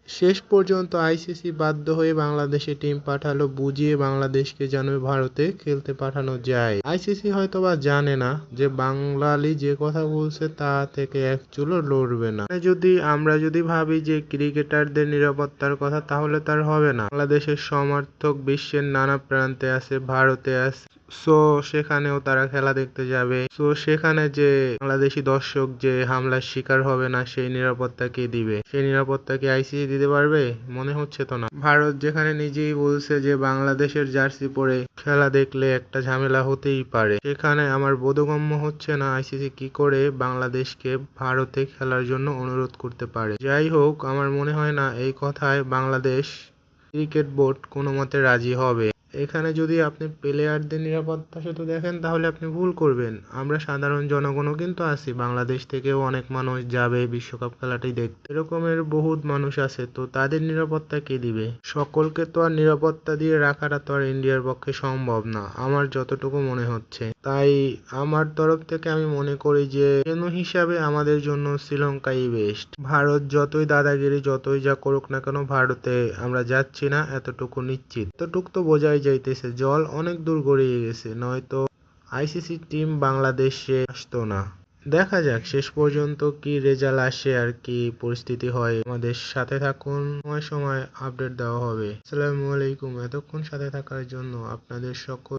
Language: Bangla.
শেষ পর্যন্ত আইসিসি বাধ্য হয়ে বাংলাদেশে টিম পাঠালো, বুঝিয়ে বাংলাদেশকে যেন ভারতে খেলতে পাঠানো যায়। আইসিসি হয়তোবা জানে না যে বাঙালি যে কথা বলছে তা থেকে এক চুলও লড়বে না। আমরা যদি ভাবি যে ক্রিকেটারদের নিরাপত্তার কথা, তাহলে তার হবে না। বাংলাদেশের সমর্থক বিশ্বের নানা প্রান্তে আছে, ভারতে আছে। সো সেখানেও তারা খেলা দেখতে যাবে। সো সেখানে যে বাংলাদেশি দর্শক যে হামলার শিকার হবে না, সেই নিরাপত্তা কে দিবে? সেই নিরাপত্তা কি আইসিসি দিতে পারবে? মনে হচ্ছে তো না। ভারত যেখানে নিজেই বলছে যে বাংলাদেশের জার্সি পরে খেলা দেখলে একটা ঝামেলা হতেই পারে, সেখানে আমার বোধগম্য হচ্ছে না আইসিসি কি করে বাংলাদেশকে ভারতে খেলার জন্য অনুরোধ করতে পারে। যাই হোক, আমার মনে হয় না এই কথায় বাংলাদেশ ক্রিকেট বোর্ড কোনো মতে রাজি হবে। এখানে যদি আপনি প্লেয়ারদের নিরাপত্তা শুধু দেখেন, তাহলে আপনি ভুল করবেন। আমরা সাধারণ জনগণও কিন্তু আছি, বাংলাদেশ থেকেও অনেক মানুষ যাবে বিশ্বকাপ খেলাটি দেখতে। এরকমের বহুত মানুষ আছে, তো তাদের নিরাপত্তা কে দিবে? সকলকে তো আর নিরাপত্তা দিয়ে রাখাটা তো আর ইন্ডিয়ার পক্ষে সম্ভব না, আমার যতটুকু মনে হচ্ছে। তাই আমার তরফ থেকে আমি মনে করি যে ভেন্যু হিসাবে আমাদের জন্য শ্রীলঙ্কাই বেস্ট। ভারত যতই দাদাগিরি, যতই যা করুক না কেন, ভারতে আমরা যাচ্ছি না, এতটুকু নিশ্চিত। এতটুক তো বোঝাই যাইতেছে, জল অনেক দূর গড়িয়ে গেছে, নয়তো আইসিসি টিম বাংলাদেশে আসতো না। দেখা যাক শেষ পর্যন্ত কি রেজাল্ট আসে আর কি পরিস্থিতি হয়। আমাদের সাথে থাকুন, সময় সময় আপডেট দেওয়া হবে। আসসালামু আলাইকুম। এতক্ষণ সাথে থাকার জন্য আপনাদের সকল